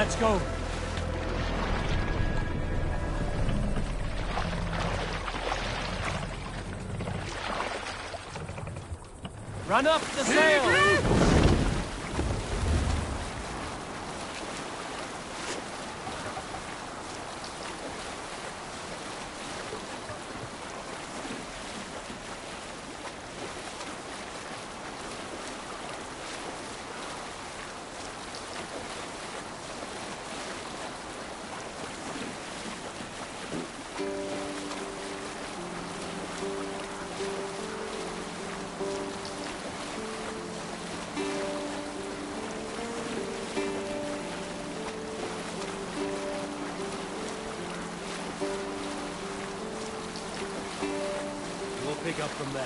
Let's go. Run up the sail! Pick up from there.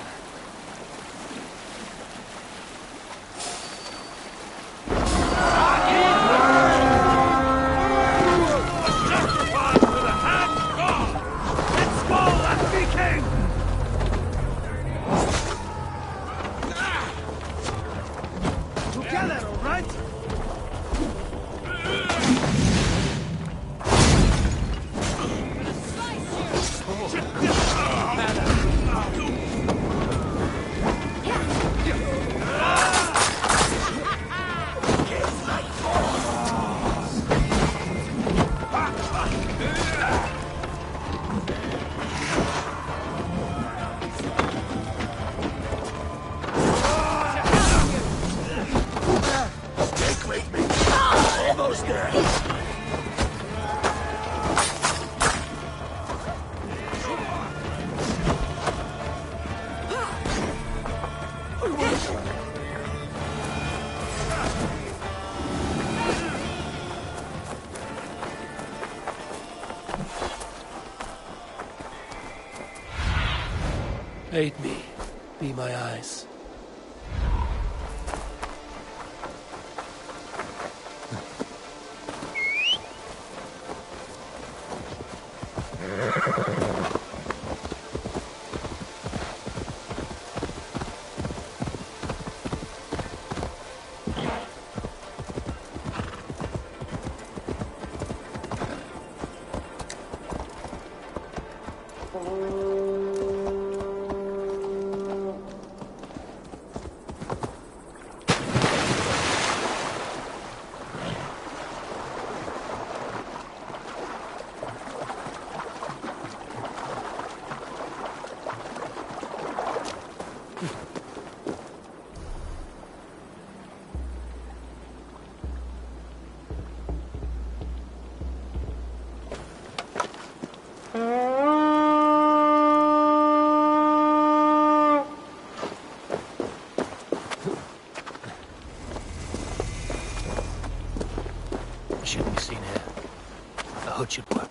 Aid me. Be my eyes. Shouldn't be seen here. The hood should work.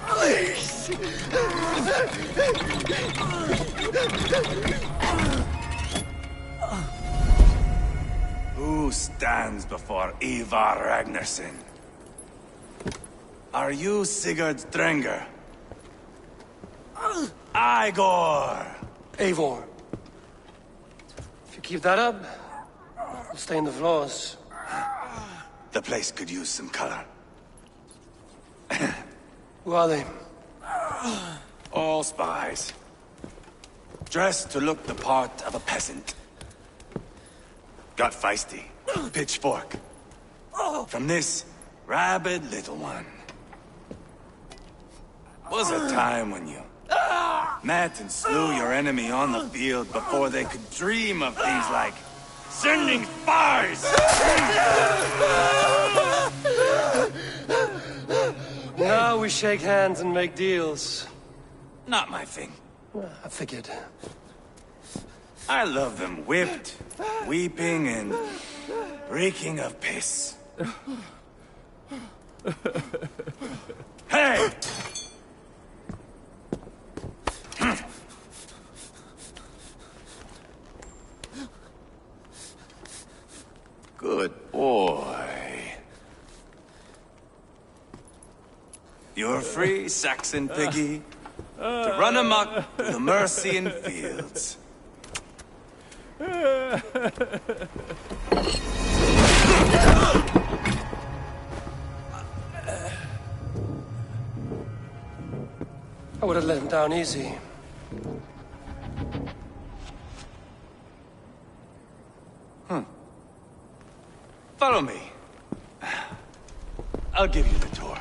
Please! Who stands before Ivar Ragnarsson? Are you Sigurd Drenger? Igor! Eivor. If you keep that up, we'll stain the floors. The place could use some color. Who are they? All spies. Dressed to look the part of a peasant. Got feisty. Pitchfork. From this rabid little one. Was a time when you met and slew your enemy on the field before they could dream of things like sending spies! Now we shake hands and make deals. Not my thing. I figured. I love them whipped, weeping, and reeking of piss. Hey! Good boy. You're free, Saxon piggy, to run amok through the Mercian fields. I would have let him down easy. Follow me. I'll give you the tour.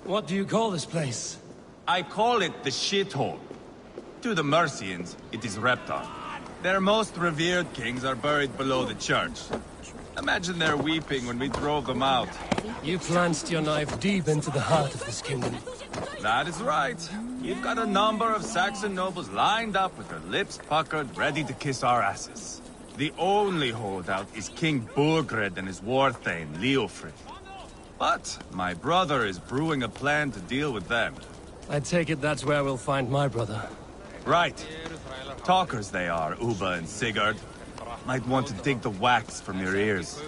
What do you call this place? I call it the shithole. To the Mercians, it is Reptar. Their most revered kings are buried below the church. Imagine their weeping when we drove them out. You plunged your knife deep into the heart of this kingdom. That is right. You've got a number of Saxon nobles lined up with their lips puckered, ready to kiss our asses. The only holdout is King Burgred and his war thane, Leofrid. But my brother is brewing a plan to deal with them. I take it that's where we'll find my brother. Right. Talkers they are, Uba and Sigurd. Might want to dig the wax from your ears.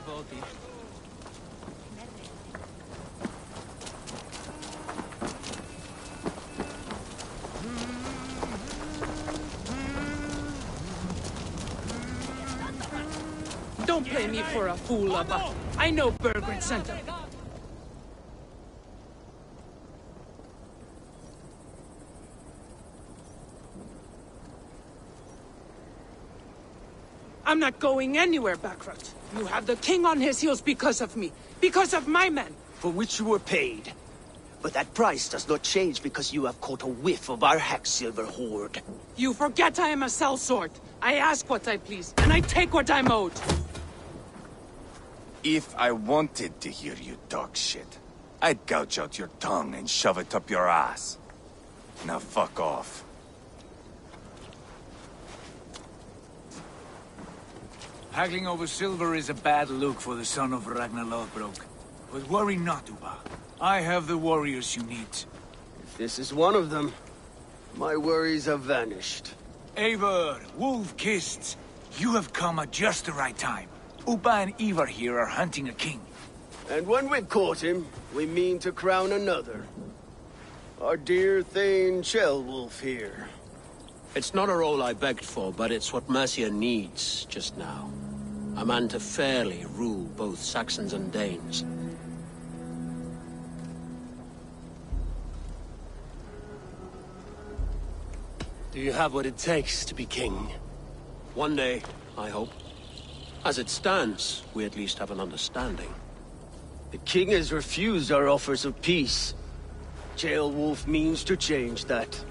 Don't play me for a fool, Abba. I know Bergred sent him. I'm not going anywhere, Backrot. You have the king on his heels because of me. Because of my men. For which you were paid. But that price does not change because you have caught a whiff of our Hacksilver hoard. You forget I am a sellsword. I ask what I please, and I take what I'm owed. If I wanted to hear you talk shit, I'd gouge out your tongue and shove it up your ass. Now fuck off. Haggling over silver is a bad look for the son of Ragnar Lothbrok. But worry not, Uba. I have the warriors you need. If this is one of them, my worries have vanished. Eivor, Wolf-Kissed, you have come at just the right time. Uba and Ivar here are hunting a king. And when we've caught him, we mean to crown another. Our dear Thane Ceolwulf here. It's not a role I begged for, but it's what Mercia needs just now. A man to fairly rule both Saxons and Danes. Do you have what it takes to be king? One day, I hope. As it stands, we at least have an understanding. The king has refused our offers of peace. Ceolwulf means to change that.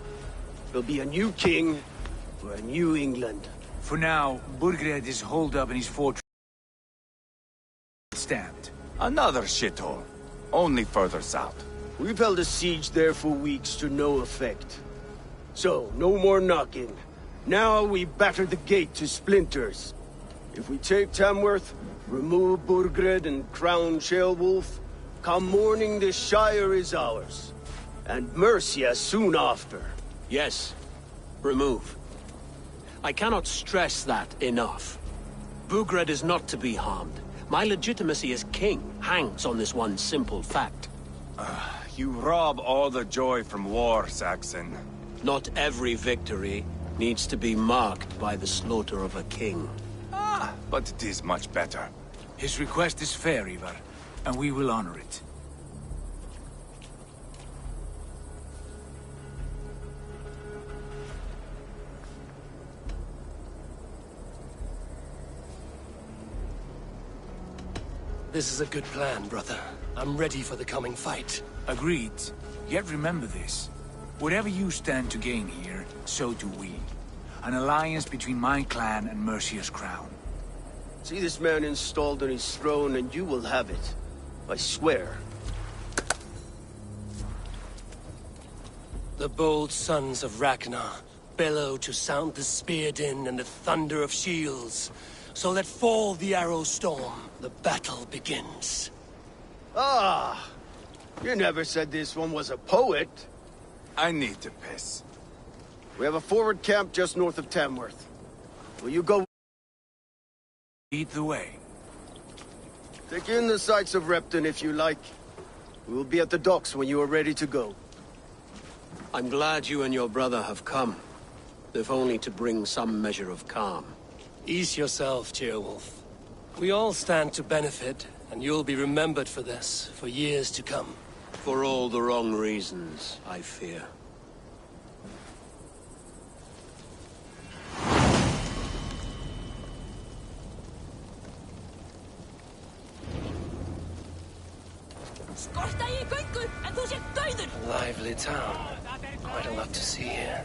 There'll be a new king for a new England. For now, Burgred is holed up in his fortress. Stand. Another shithole. Only further south. We've held a siege there for weeks to no effect. So, no more knocking. Now we batter the gate to splinters. If we take Tamworth, Remove Burgred and crown Ceolwulf. Come morning, the Shire is ours. And Mercia soon after. Yes, remove. I cannot stress that enough. Burgred is not to be harmed. My legitimacy as king hangs on this one simple fact. You rob all the joy from war, Saxon. Not every victory needs to be marked by the slaughter of a king. But it is much better. His request is fair, Ivar, and we will honor it. This is a good plan, brother. I'm ready for the coming fight. Agreed. Yet remember this. Whatever you stand to gain here, so do we. An alliance between my clan and Mercia's crown. See this man installed on his throne and you will have it. I swear. The bold sons of Ragnar bellow to sound the spear din and the thunder of shields. So let fall the arrow storm. The battle begins. Ah! You never said this one was a poet. I need to piss. We have a forward camp just north of Tamworth. Will you go? Lead the way. Take in the sights of Repton if you like. We will be at the docks when you are ready to go. I'm glad you and your brother have come, if only to bring some measure of calm. Ease yourself, Ceolwulf. We all stand to benefit, and you'll be remembered for this, for years to come. For all the wrong reasons, I fear. A lively town. Quite a lot to see here.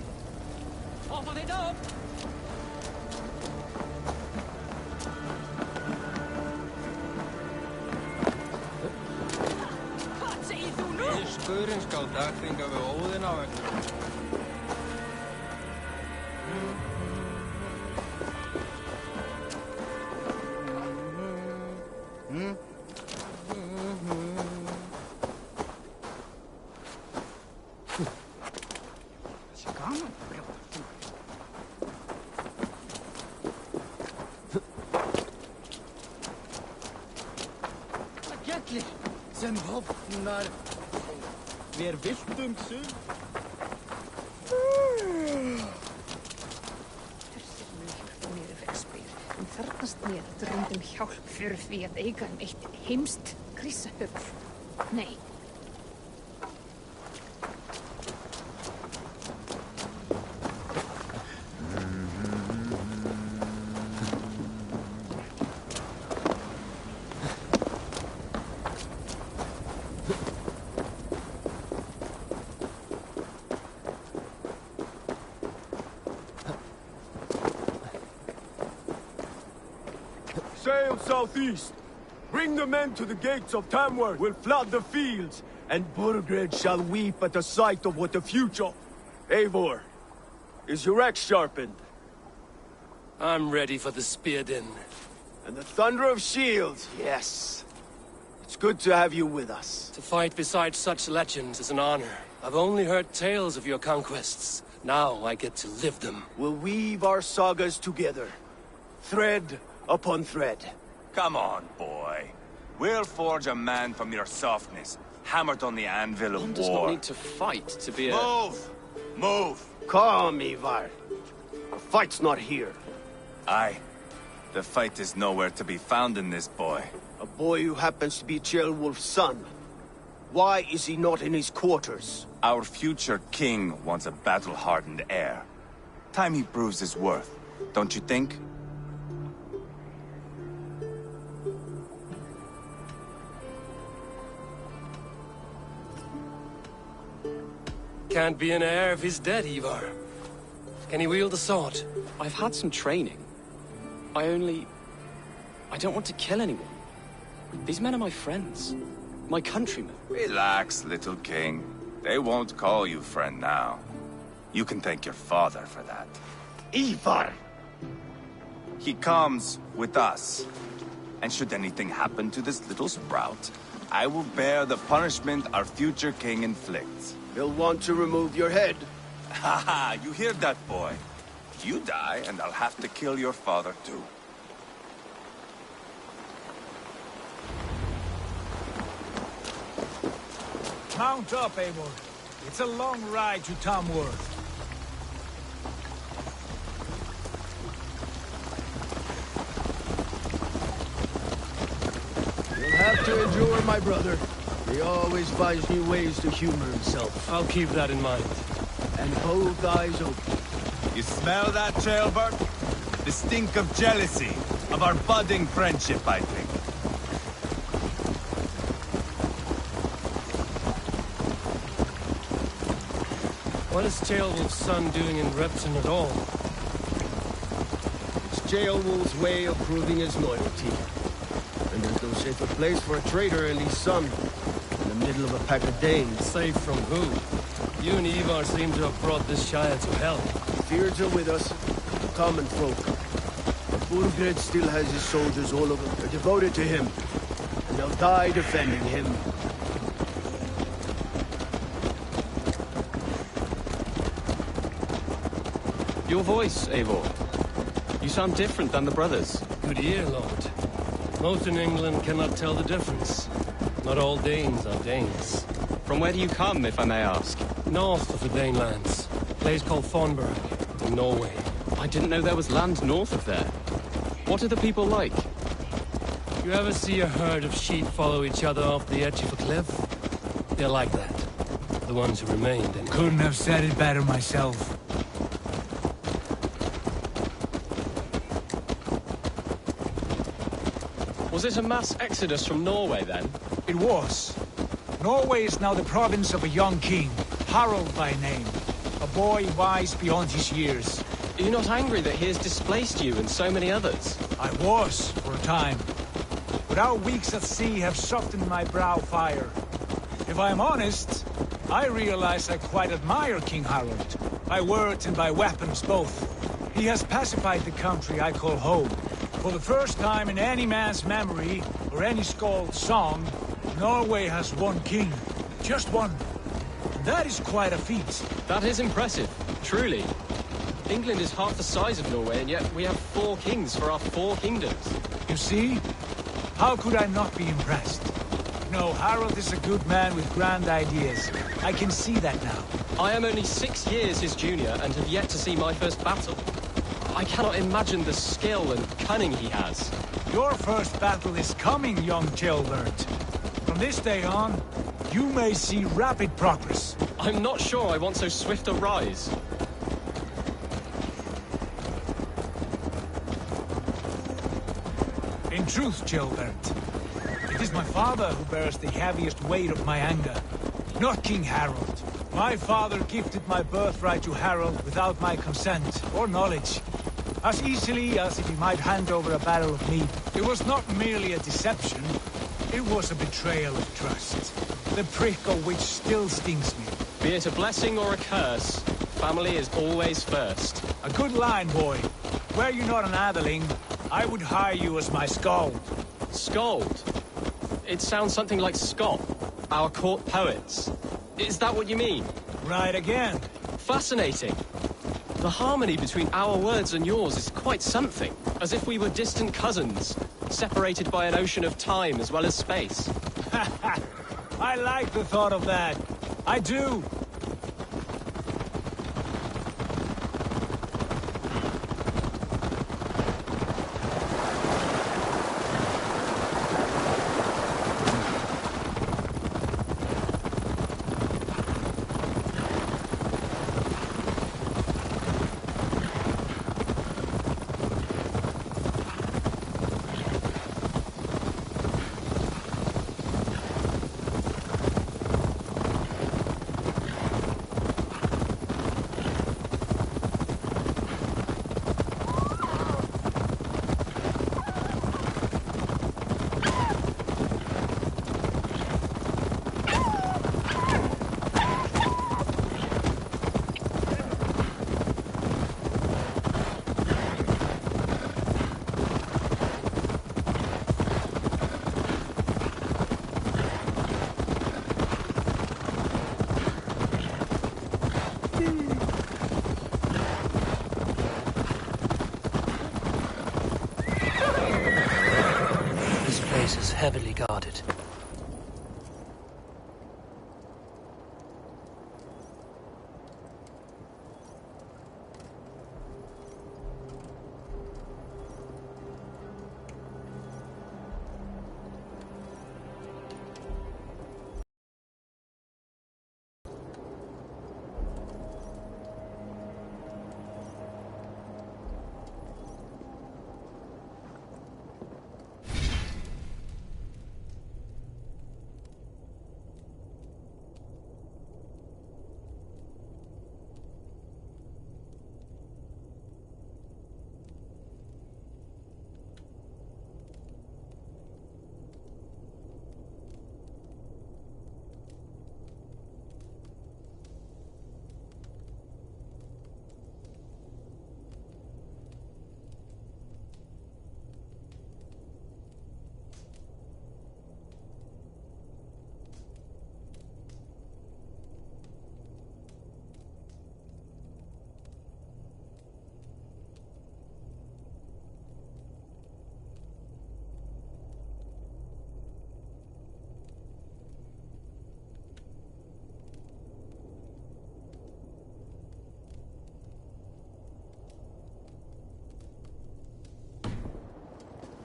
Skurinn skal dagþinga við Óðinn á vegna. Gjallir sem hofnar ver villtum sum. Þarnast mér dröndum hjálp fyrir því að eiga eitt heimst grísahöfuð. Nei. Sail southeast. Bring the men to the gates of Tamworth. We'll flood the fields, and Burgred shall weep at the sight of what the future... Eivor, is your axe sharpened? I'm ready for the spear din. And the thunder of shields, yes. It's good to have you with us. To fight beside such legends is an honor. I've only heard tales of your conquests. Now I get to live them. We'll weave our sagas together. Thread upon thread. Come on, boy. We'll forge a man from your softness, hammered on the anvil of One war. does not need to fight to be a... Move! Move! Calm, Ivar. The fight's not here. Aye. The fight is nowhere to be found in this boy. A boy who happens to be Ceolwulf's son. Why is he not in his quarters? Our future king wants a battle-hardened heir. Time he proves his worth, don't you think? Can't be an heir if he's dead, Ivar. Can he wield a sword? I've had some training. I don't want to kill anyone. These men are my friends. My countrymen. Relax, little king. They won't call you friend now. You can thank your father for that. Ivar! He comes with us. And should anything happen to this little sprout, I will bear the punishment our future king inflicts. He'll want to remove your head. Haha, you hear that, boy? You die, and I'll have to kill your father, too. Mount up, Eivor. It's a long ride to Tamworth. You'll have to endure, my brother. He always finds new ways to humor himself. I'll keep that in mind. And both eyes open. You smell that, Trailbird? The stink of jealousy, of our budding friendship, I think. What is Ceolwulf's son doing in Repton at all? It's Ceolwulf's way of proving his loyalty. And there's no safer place for a traitor and his son. In the middle of a pack of Danes. Safe from who? You and Ivar seem to have brought this Shire to hell. Fears are with us, the common folk. But Burgred still has his soldiers all over. They're devoted to him. And they'll die defending him. Your voice, Eivor. You sound different than the brothers. Good ear, Lord. Most in England cannot tell the difference. Not all Danes are Danes. From where do you come, if I may ask? North of the Danelands. A place called Thornburg, in Norway. I didn't know there was land north of there. What are the people like? You ever see a herd of sheep follow each other off the edge of a cliff? They're like that. The ones who remained. And Couldn't have said it better myself. Was it a mass exodus from Norway, then? It was. Norway is now the province of a young king, Harald by name. A boy wise beyond his years. Are you not angry that he has displaced you and so many others? I was, for a time. But our weeks at sea have softened my brow fire. If I'm honest, I realize I quite admire King Harald. By words and by weapons both. He has pacified the country I call home. For the first time in any man's memory, or any skald's song, Norway has one king. Just one. And that is quite a feat. That is impressive, truly. England is half the size of Norway, and yet we have 4 kings for our 4 kingdoms. You see? How could I not be impressed? No, Harald is a good man with grand ideas. I can see that now. I am only 6 years his junior, and have yet to see my first battle. I cannot imagine the skill and cunning he has. Your first battle is coming, young Ceolbert. From this day on, you may see rapid progress. I'm not sure I want so swift a rise. In truth, Ceolbert, it is my father who bears the heaviest weight of my anger, not King Harald. My father gifted my birthright to Harald without my consent or knowledge. As easily as if he might hand over a barrel of meat. It was not merely a deception, it was a betrayal of trust. The prick of which still stings me. Be it a blessing or a curse, family is always first. A good line, boy. Were you not an atheling, I would hire you as my skald. Skald? It sounds something like Scott, our court poets. Is that what you mean? Right again. Fascinating. The harmony between our words and yours is quite something. As if we were distant cousins, separated by an ocean of time as well as space. I like the thought of that. I do. place is heavily guarded.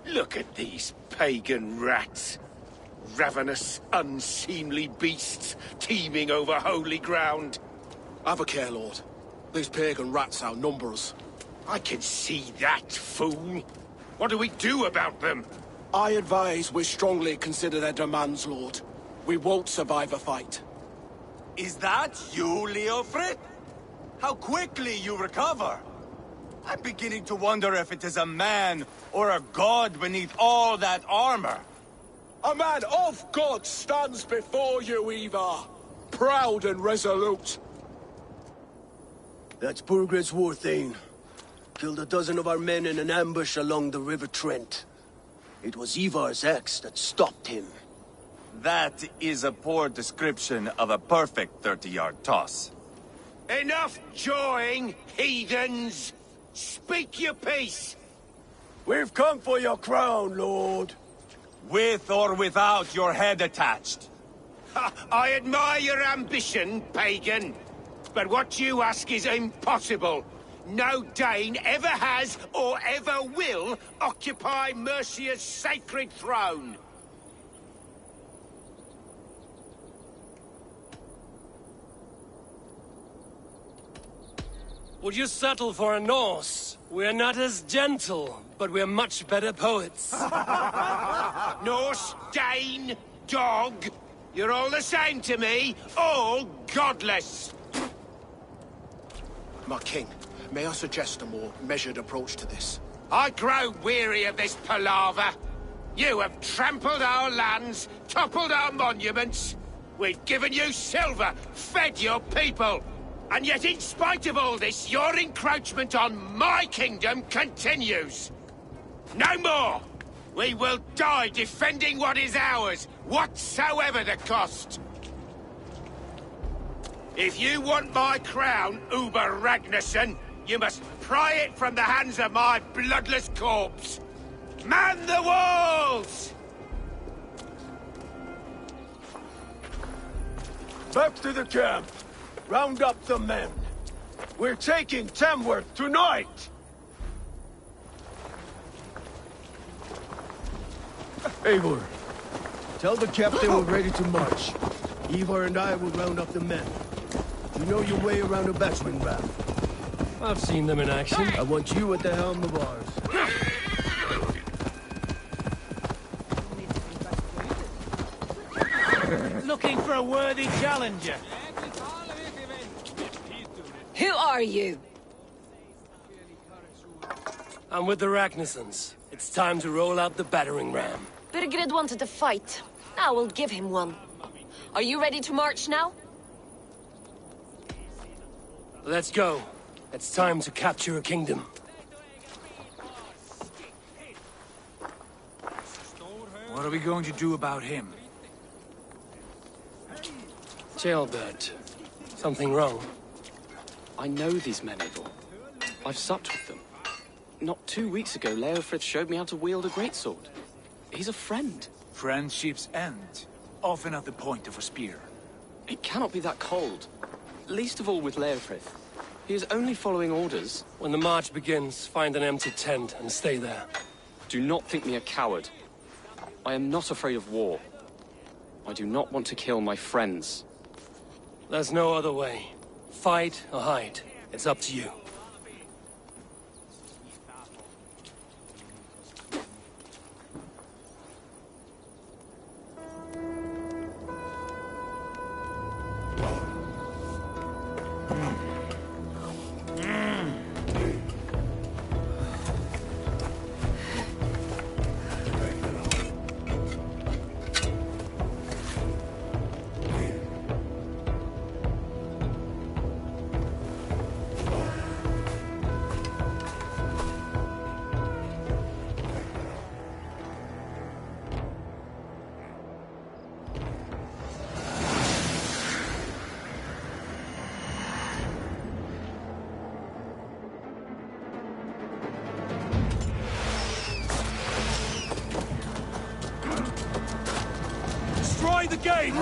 Look at these pagan rats. Ravenous, unseemly beasts teeming over holy ground. Have a care, Lord. These pagan rats outnumber us. I can see that, fool. What do we do about them? I advise we strongly consider their demands, Lord. We won't survive a fight. Is that you, Leofrid? How quickly you recover! I'm beginning to wonder if it is a man or a god beneath all that armor. A man of God stands before you, Ivar. Proud and resolute. That's Burgred's Warthane. Killed a dozen of our men in an ambush along the River Trent. It was Ivar's axe that stopped him. That is a poor description of a perfect 30-yard toss. Enough jawing, heathens! Speak your piece! We've come for your crown, Lord. With or without your head attached. Ha, I admire your ambition, pagan. But what you ask is impossible. No Dane ever has or ever will occupy Mercia's sacred throne. Would you settle for a Norse? We're not as gentle, but we're much better poets. Norse, Dane, dog. You're all the same to me. All godless. My king, may I suggest a more measured approach to this? I grow weary of this palaver. You have trampled our lands, toppled our monuments. We've given you silver, fed your people. And yet, in spite of all this, your encroachment on my kingdom continues. No more! We will die defending what is ours, whatsoever the cost. If you want my crown, Uber Ragnarsson, you must pry it from the hands of my bloodless corpse. Man the walls! Back to the camp. Round up the men. We're taking Tamworth tonight! Eivor, tell the captain we're ready to march. Ivar and I will round up the men. You know your way around a battering ram. I've seen them in action. I want you at the helm of ours. Looking for a worthy challenger. Who are you? I'm with the Ragnarssons. It's time to roll out the battering ram. Burgred wanted to fight. I will give him one. Are you ready to march now? Let's go. It's time to capture a kingdom. What are we going to do about him? Jailbird. Something wrong? I know these men, Eivor. I've supped with them. Not 2 weeks ago, Leofrith showed me how to wield a greatsword. He's a friend. Friendships end, often at the point of a spear. It cannot be that cold. Least of all with Leofrith. He is only following orders. When the march begins, find an empty tent and stay there. Do not think me a coward. I am not afraid of war. I do not want to kill my friends. There's no other way. Fight or hide. It's up to you. Destroy the gate!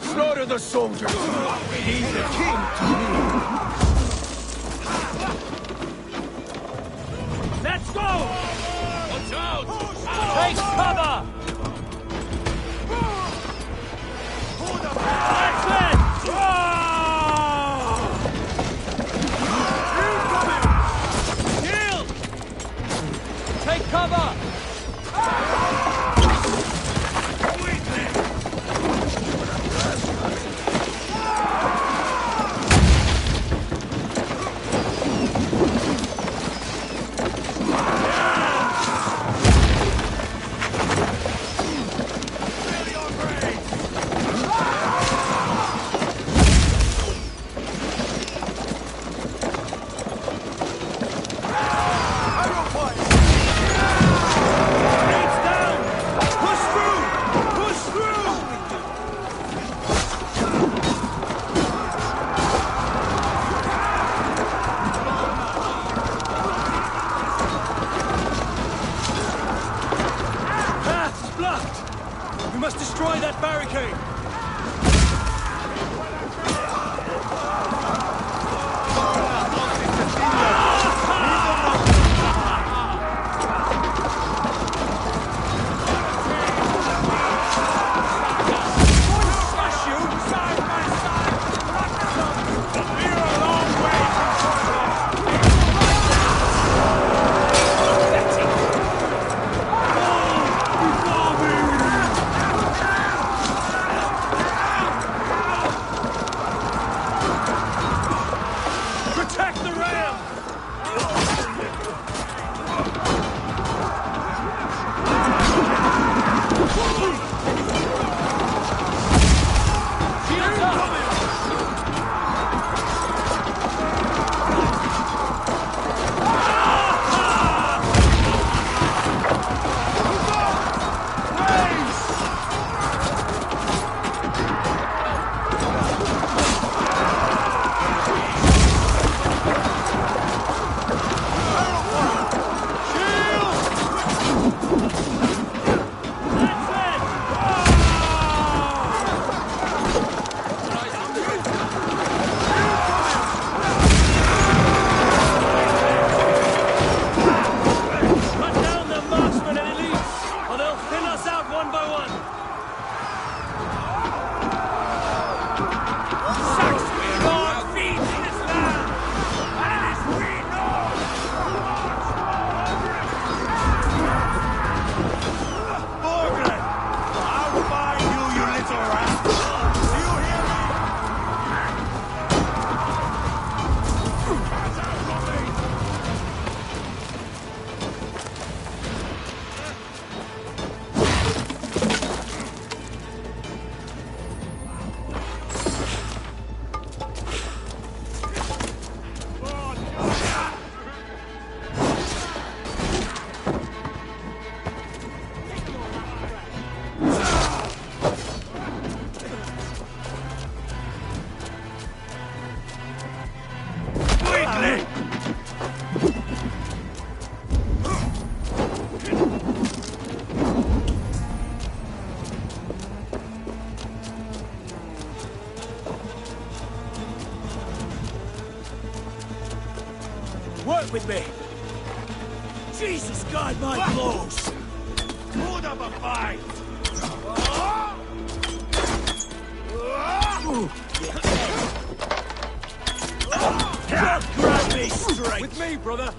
Slaughter the soldiers! He's the king to me! Let's go! Watch out! Take cover! That's it! Shield! Take cover! Destroy that barricade! Fight with me! Jesus God, my blows! Put up a fight! Grab me straight! With me, brother!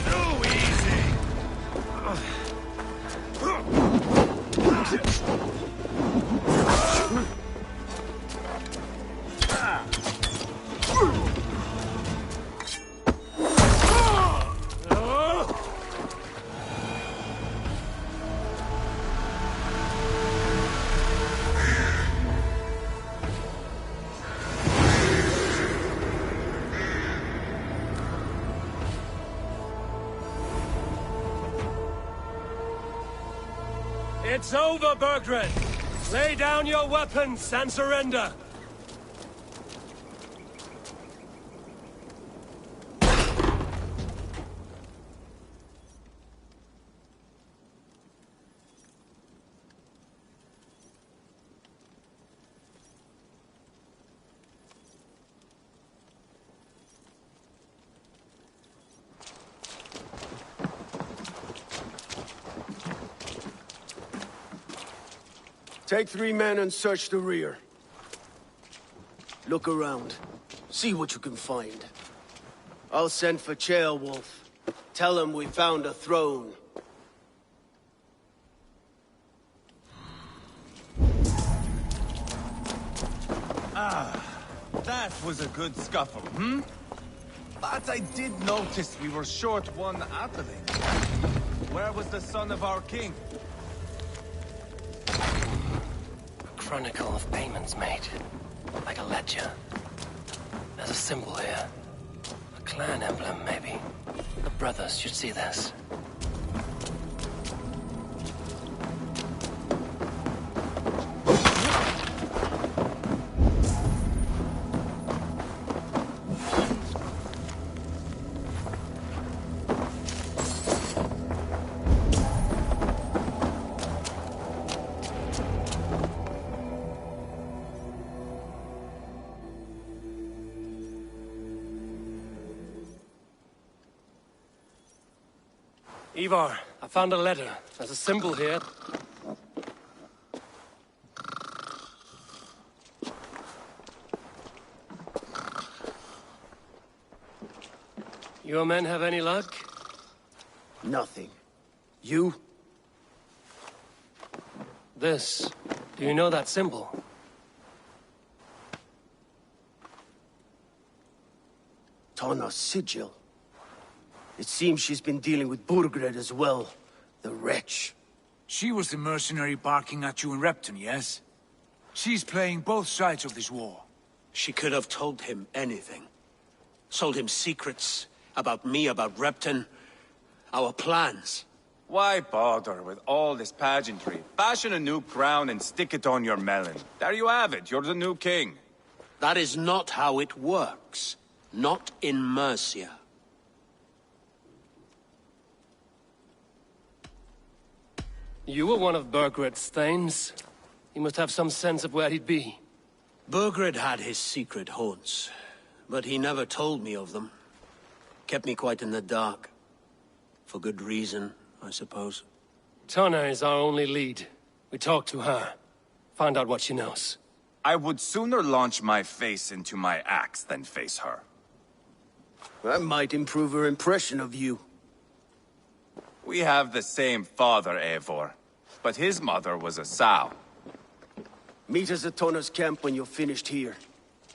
Too easy! It's over, Burgred! Lay down your weapons and surrender! Take 3 men and search the rear. Look around. See what you can find. I'll send for Ceolwulf. Tell him we found a throne. That was a good scuffle, hmm? But I did notice we were short one athelin. Where was the son of our king? Chronicle of payments made. Like a ledger. There's a symbol here. A clan emblem, maybe. The brothers should see this. Ivar, I found a letter. There's a symbol here. Your men have any luck? Nothing. You? This. Do you know that symbol? Tana's sigil. It seems she's been dealing with Burgred as well. The wretch. She was the mercenary barking at you in Repton, yes? She's playing both sides of this war. She could have told him anything. Sold him secrets about me, about Repton, our plans. Why bother with all this pageantry? Fashion a new crown and stick it on your melon. There you have it, you're the new king. That is not how it works. Not in Mercia. You were one of Burgred's thanes. He must have some sense of where he'd be. Burgred had his secret haunts, but he never told me of them. Kept me quite in the dark. For good reason, I suppose. Tana is our only lead. We talk to her. Find out what she knows. I would sooner launch my face into my axe than face her. That might improve her impression of you. We have the same father, Eivor. But his mother was a sow. Meet us at Tana's camp when you're finished here.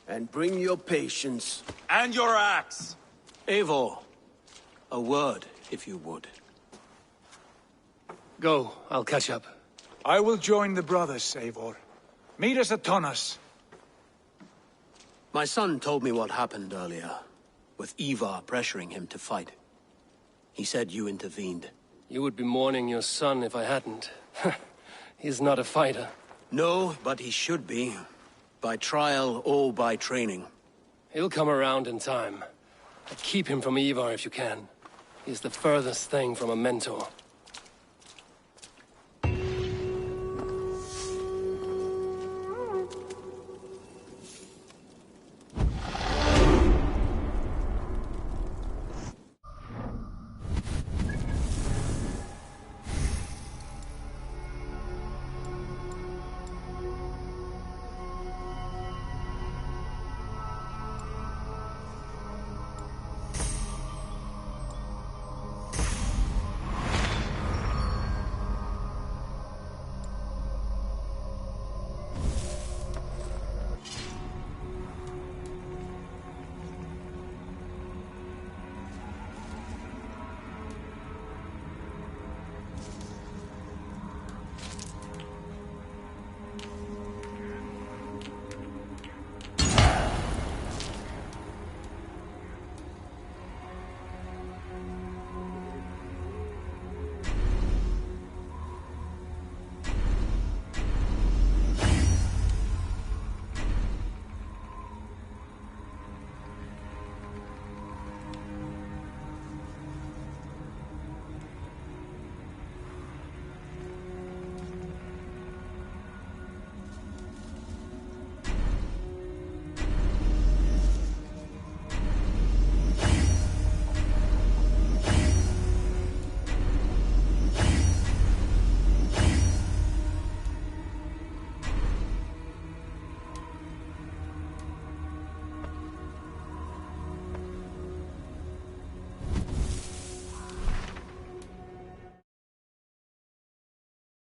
And bring your patience. And your axe! Eivor, a word, if you would. Go, I'll catch up. I will join the brothers, Eivor. Meet us at Tana's. My son told me what happened earlier, with Ivar pressuring him to fight. He said you intervened. You would be mourning your son if I hadn't. He's not a fighter. No, but he should be. By trial or by training. He'll come around in time. But keep him from Ivar if you can. He's the furthest thing from a mentor.